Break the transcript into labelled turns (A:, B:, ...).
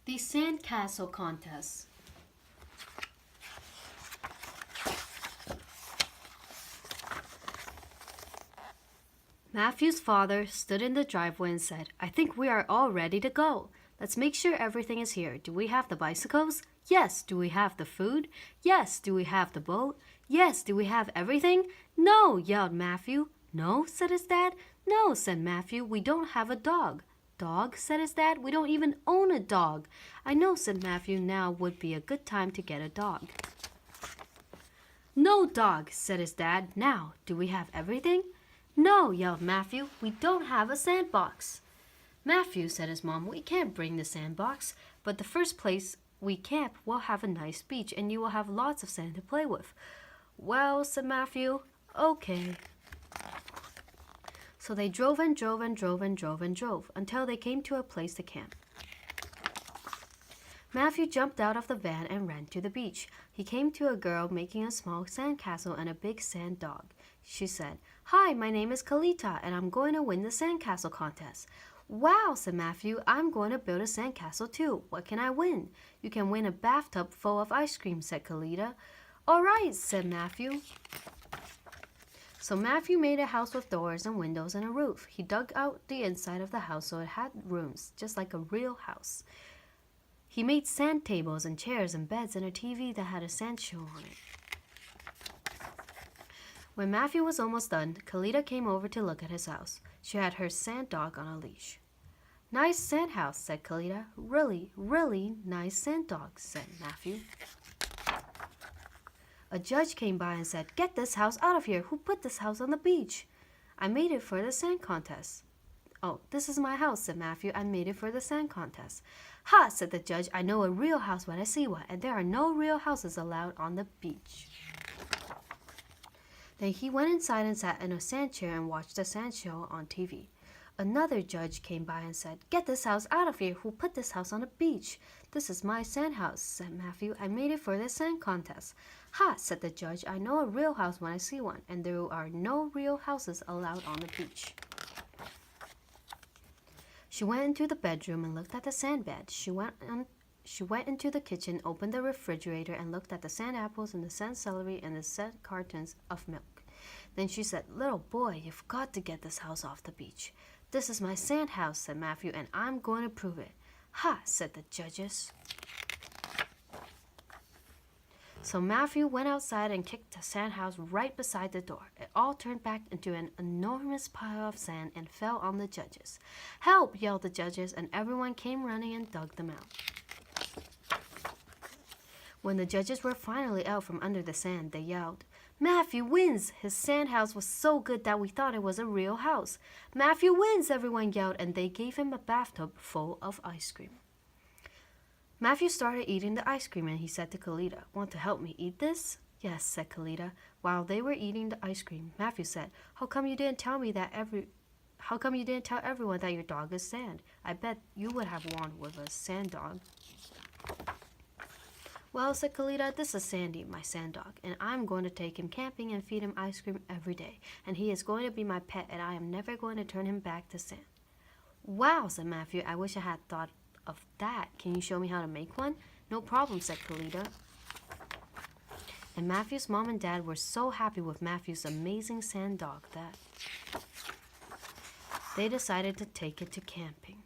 A: The Sandcastle Contest. Matthew's father stood in the driveway and said, "I think we are all ready to go. Let's make sure everything is here. Do we have the bicycles? Yes. Do we have the food? Yes. Do we have the boat? Yes. Do we have everything? No," yelled Matthew. "No," said his dad. "No," said Matthew. "We don't have a dog." "Dog," said his dad. "We don't even own a dog." "I know," said Matthew. "Now would be a good time to get a dog." "No dog," said his dad. "Now, do we have everything?" "No," yelled Matthew. "We don't have a sandbox." "Matthew," said his mom, "we can't bring the sandbox, but the first place we camp will have a nice beach and you will have lots of sand to play with." "Well," said Matthew, "okay." So they drove and drove and drove and drove and drove until they came to a place to camp. Matthew jumped out of the van and ran to the beach. He came to a girl making a small sandcastle and a big sand dog. She said, "Hi, my name is Kalita and I'm going to win the sandcastle contest." "Wow," said Matthew, "I'm going to build a sandcastle too. What can I win?" "You can win a bathtub full of ice cream," said Kalita. "All right," said Matthew. So Matthew made a house with doors and windows and a roof. He dug out the inside of the house so it had rooms, just like a real house. He made sand tables and chairs and beds and a TV that had a sand show on it. When Matthew was almost done, Kalita came over to look at his house. She had her sand dog on a leash. "Nice sand house," said Kalita. "Really, really nice sand dog," said Matthew. A judge came by and said, "Get this house out of here. Who put this house on the beach?" "I made it for the sand contest." "Oh, this is my house," said Matthew. "I made it for the sand contest." "Ha," said the judge. "I know a real house when I see one, and there are no real houses allowed on the beach." Then he went inside and sat in a sand chair and watched the sand show on TV. Another judge came by and said, "Get this house out of here. Who put this house on the beach?" "This is my sand house," said Matthew. "I made it for the sand contest." "Ha," said the judge. "I know a real house when I see one, and there are no real houses allowed on the beach." She went into the bedroom and looked at the sand bed. She went into the kitchen, opened the refrigerator, and looked at the sand apples and the sand celery and the sand cartons of milk. Then she said, "Little boy, you've got to get this house off the beach." "This is my sand house," said Matthew, "and I'm going to prove it." "Ha," said the judges. So Matthew went outside and kicked the sand house right beside the door. It all turned back into an enormous pile of sand and fell on the judges. "Help!" yelled the judges, and everyone came running and dug them out. When the judges were finally out from under the sand, they yelled, "Matthew wins! His sand house was so good that we thought it was a real house." "Matthew wins!" everyone yelled, and they gave him a bathtub full of ice cream. Matthew started eating the ice cream and he said to Kalita, "Want to help me eat this?" "Yes," said Kalita. While they were eating the ice cream, Matthew said, How come you didn't tell everyone that your dog is sand? I bet you would have won with a sand dog." "Well," said Kalita, "this is Sandy, my sand dog, and I'm going to take him camping and feed him ice cream every day, and he is going to be my pet, and I am never going to turn him back to sand." "Wow," said Matthew, "I wish I had thought of that. Can you show me how to make one?" "No problem," said Kalita. And Matthew's mom and dad were so happy with Matthew's amazing sand dog that they decided to take it to camping.